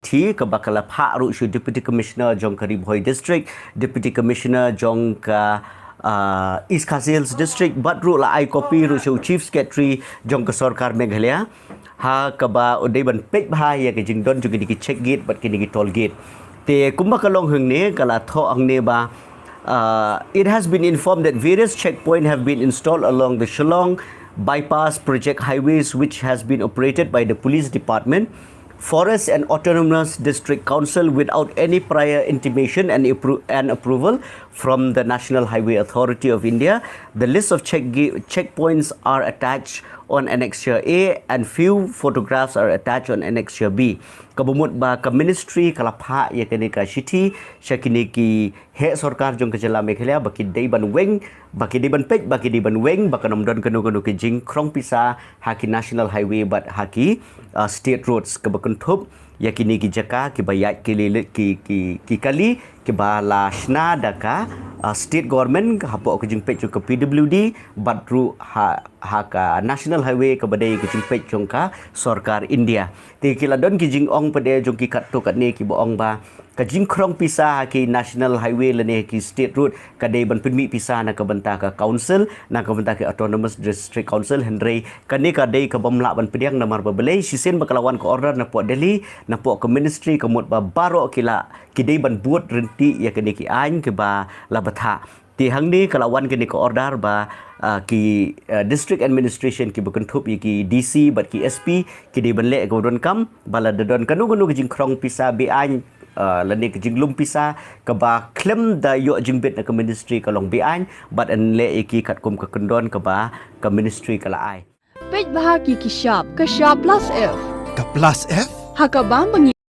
Shithi ke bakala Pak Rukshu Deputy Commissioner jong ke Ribhoi District, Deputy Commissioner jong ke East Khasiels District, Badru la ai kopi Rukshu Chief Secretary jong ke Sarkar Meghalaya. Ha ke ba odai ban pek bah ya ke jing don juga di check gate bat kini ki toll gate. Te kumba kalong hung ne kala tho ang ne ba it has been informed that various checkpoints have been installed along the Shillong bypass project highways, which has been operated by the police department, Forest and Autonomous District Council without any prior intimation and approval from the National Highway Authority of India. The list of checkpoints are attached on Annexure A and few photographs are attached on Annexure B. Kabumut ba ka ministry kalapha ya kini ka Shithi syakini ki he sarkar jong kejala Meghalaya baki deiban weng baki deiban pek baki deiban weng baka nomdon kanu ki jing krong pisa haki National Highway but haki state roads kabakun thup yakini ki jaka ki bayat ki kali ki bala shna daka state government hapo ke jing pek ke PWD badru haka National Highway ke badai ke jing pek jong ka sarkar India ti kiladon ki jing ong pada jong ki kat to kat ne ki boong ba ka jing krong pisa ki National Highway lene ki state road kadai ban pinmi pisa na ka banta ka council na ka banta ki Autonomous District Council Henry kani kadai ka bomla ban pediang namar babelai sisen bakalawan ko order na po Delhi na po ke ministry kemut ba baro kila kidai ban buat renti ya kini ki ain ke ba labatha ti hang ni kalawan kini ko order ba ki district administration ki bukan thup ki DC bat ki SP ki di ban le ko don kam bala don kanu ki jing krong pisa bi ain lani ke jing lum pisa ke ba klem da yo jing bet na ke ministry kalong bi ain bat an le ki kat kum ke kendon ke ba ke ministry kala ai PEIT bahagi ki shop ke shop plus F Ka plus F? haka bang